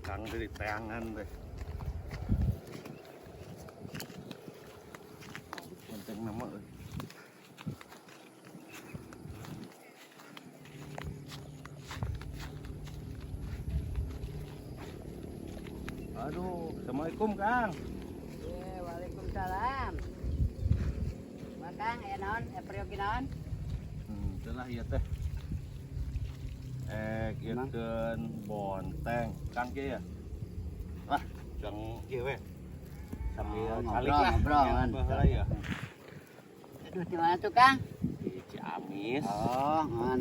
belakang dari teangan teh. Penting nama. Aduh, assalamualaikum Kang. Iya, waalaikumsalam. Makang, naon, periogi naon? Itulah iya teh. Ieukeun bonteng, Kang kieu ya. Lah, jang ieu we. Sambil calik lah. Ngobrol. Baheula ya. Aduh, di mana tuh, Kang? Di Ciamis. Oh, ngon.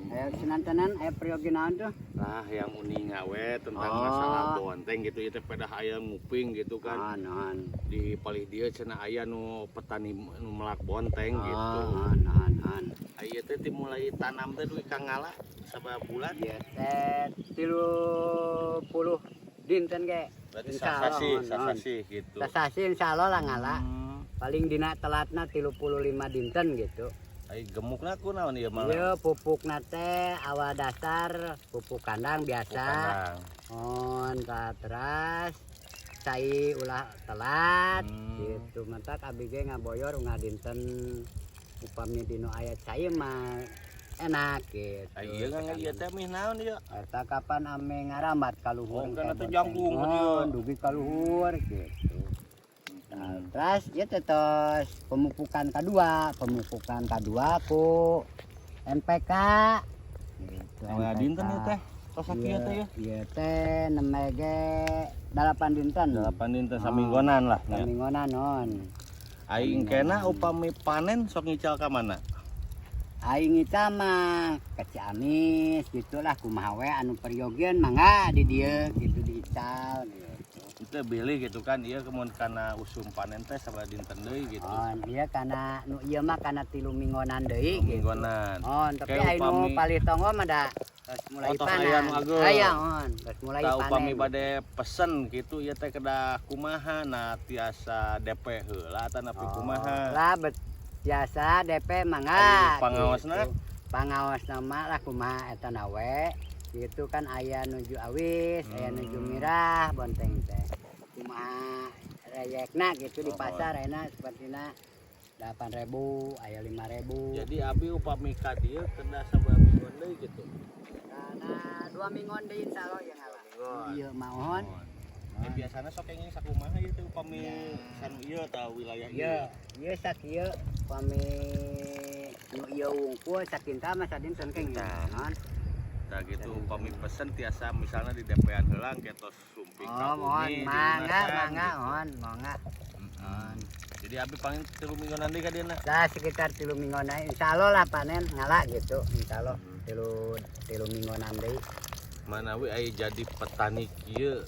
Ayo sinantenan, periogi naon tuh? Nah, yang uning ngawe tentang Oh. masalah bonteng gitu itu pada aya nguping gitu kan. Non. Di palih dia cenah aya nu petani nu melak bonteng gitu. Non. Aya teh dimulai tanam teh duit Kang Ngala sabaraha bulan? Iya, teh 30 dinten ge. Berarti Insyaallah, sasasi gitu. Sasasi insyaallah lah ngala. Hmm. Paling dina telatna 35 dinten gitu. Ai gemukna kunaon ieu mah? Iya, pupukna teh awal dasar pupuk kandang biasa. On teras cai ulah telat gitu mentak abi ge ngaboyor dinten upami dino aya cai mah enak gitu. Ieu ngangge ieu teh mih naon ieu? Eta kapan ame ngarambat ka luhur. Oh, kana teh jangkung ieu. Dugi ka luhur gitu. Nah, terus ya tetos pemupukan kedua ku NPK gitu. Nah, dinten ieu teh. Tos sakieu teh ya. Iya teh nemege 8 dinten. 8 dinten saminggonan lah. Saminggonan non. Aing kena upami panen sok ngical ka mana? Aing eta mah ke Ciamis gitulah kumaha we anu peryogian mangga di dieu gitu diical gitu. Itu beli gitu kan ieu kemun kana usum panen teh sabaraha dinten deui gitu. Oh, iya kana nu ieu mah kana 3 minggonan deui gitu. Minggonan. Oh, tapi Kayak anu upami- palitongo mah da geus mulai tos panen. aya nu ageul. Aya on, geus mulai Tah panen. upami bade pesen gitu ieu teh kedah kumaha na tiasa DP heula atawa nepi kumaha. Lah biasa DP mangga. Anu pangaosna? Gitu. Pangaosna mah lah kumaha eta na we. Gitu kan aya nuju awis, aya nuju mirah bonteng teh. Kumaha reyekna gitu di pasar enak sepertina 8.000, aya 5.000. Jadi abi upami ka dieu kedah sabaraha mingguan deui gitu. Karena 2 mingguan deui insyaallah ya ngalah. Iya mohon. Biasana sok enging sakumaha ieu teh upami sanu ieu tah wilayah ieu. Iya, ieu sakieu pami nu ieu wungkul sakinta mah sadinten keng non. Nah gitu upami pesen tiasa misalnya di DP-an heula ketos sumping Oh, mohon mangga mangga. Jadi abi panggil 3 mingguan deui ka dieu na. Lah sekitar 3 mingguan insyaallah lah panen ngala gitu insyaallah 3 mingguan deui. Manawi aya jadi petani kieu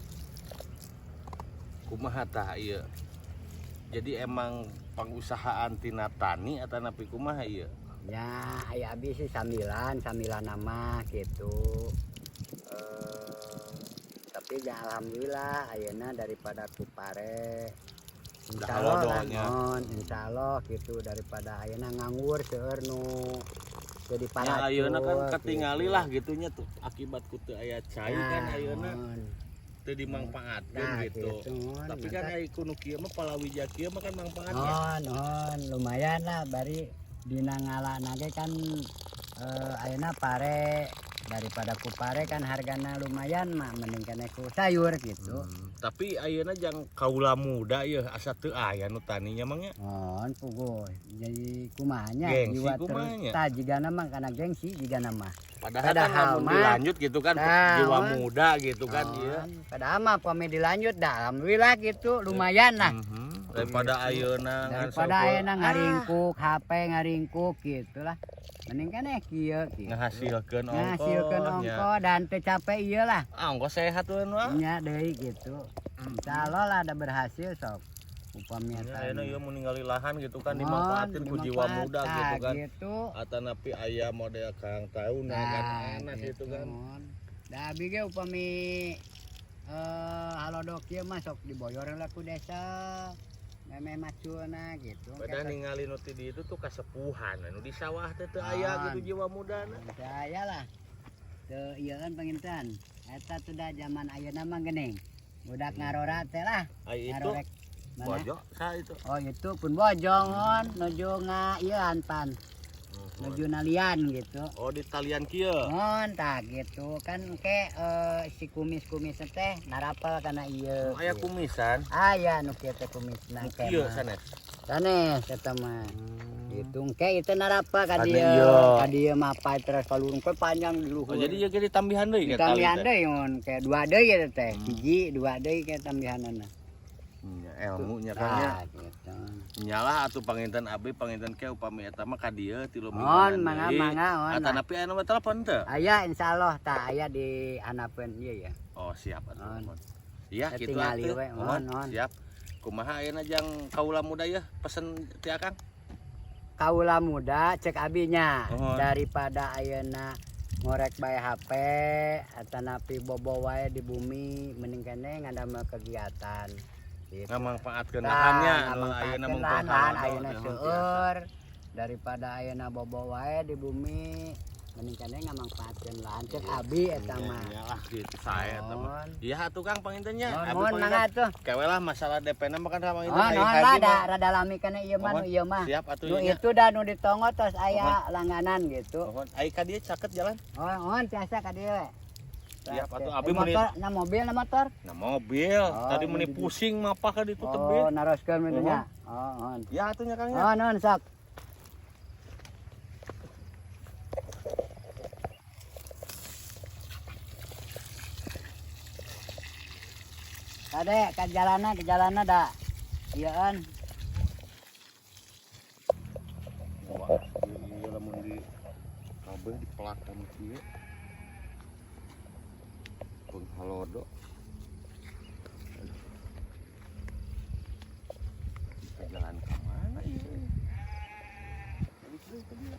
kumaha tah ieu. Jadi emang pengusahaan tina tani atau napi kumaha ieu? Ya, aya abi sih samilan nama gitu. Tapi ya alhamdulillah ayeuna daripada kupare. Insyaallah lah, non, insyaallah gitu daripada ayeuna nganggur seueur nu jadi Ya para. ayeuna kan ketingali lah gitunya tuh akibat ku teu aya cai kan ayeuna teu dimanfaatkeun gitu. Tapi kan aya kuno kieu mah palawija kieu mah kan manfaatnya. Non, lumayan lah bari dina ngalana ge kan ayeuna pare daripada ku pare kan hargana lumayan mah mending kana ku sayur gitu. Tapi ayeuna jang kaula muda ieu asa teu aya nu taninya mangnya. On puguh. Jadi kumanya Gengsi jiwa kumanya? terus jigana mah kana gengsi jigana mah. Padahal Padahal kan lamun mah, dilanjut gitu kan jiwa muda gitu kan ieu. Padahal mah pame dilanjut dah alhamdulillah gitu lumayan lah. Daripada ayeuna Daripada ayeuna ngaringkuk HP ngaringkuk gitulah. Mending kan kieu gitu. ngahasilkeun Ngahasilkeun ongko dan teu capek ieu lah. ongkos sehat we mah. Nya deui gitu. Insyaallah lah ada berhasil sok. Upami Ayeuna ieu mun ningali lahan gitu kan dimanfaatin ku jiwa muda gitu kan. Atanapi aya model Kang Tauna kan enak gitu kan. Da abi ge upami halodok ieu mah sok diboyor heula ku desa. Memeh macuna gitu. Beda ningali nu ti ditu tuh kasepuhan anu di sawah teh teu aya gitu jiwa mudana. Saya lah. Teu ieu kan panginten. Eta sudah zaman ayeuna mah geuning. Budak ngarora teh lah. Ai itu Ngarorek mana? bojo sa itu. Oh itu pun bojong on nuju ngaieuan pan. Nuju nalian gitu. Oh di talian kieu. On tah gitu kan ke si kumis-kumis teh narapel kana ieu. Aya kumisan. Aya nu kieu teh kumisna teh. Kieu mah. sanes. Sanes eta mah. Gitu ke itu narapel ka Anu dieu. ieu. Ka dieu mapai terus kalurung teh panjang di luhur. Oh jadi ieu ge ditambihan deui ka tali. Tambihan teh? deui on ke dua deui eta teh. Hiji dua deui ke tambihanana. Ilmu nya kan Tah gitu. nyalah atuh panginten abdi panginten ke upami eta mah ka dieu 3 On mingguan. mangga on. Atanapi aya nomor telepon teu? Aya insyaallah tah aya di hanapeun ieu ya. Oh siap atuh. On. Mohon. Iya Ya, kitu tingali atuh. we, Mohon, on. siap. Kumaha ayeuna jang kaula muda ya pesen ti Akang? Kaula muda cek abinya Mohon. daripada ayeuna ngorek bae HP atanapi bobo wae di bumi mending kene ngadamel kegiatan. Gitu. Ngamangpaatkeun Tah, lahannya anu ngamangpaatkeun ayeuna mung lahan, penghalado ayeuna teh, seueur daripada ayeuna bobo wae di bumi mending kene ngamangpaatkeun lahan cek abi eta mah. Iyalah gitu saya eta mah. On. Iya atuh Kang pangintennya. Mohon mangga tuh. Kewe lah masalah DP-na mah kan sama Oh, non lah rada lami kana ieu mah nu ieu mah. Siap atuh Nu ieu nya. itu dah nu ditongo tos aya langganan gitu. Mohon ai ka dieu caket jalan. Oh, tiasa ka dieu we. Siap atuh Abi abi meuni motor, na mobil na motor. na mobil. Oh, Tadi meuni gitu. pusing mapah ka ditu Oh, tebih. naroskeun meureun nya. Oh, Ya atuh nya Kang nya. oh, non sok. Kade ke jalanna da. Ieun. Wah, ieu lamun di kabeh di pelakan kieu. Penghalodo. Kita jalan ke mana ieu? Balik deui ke dieu.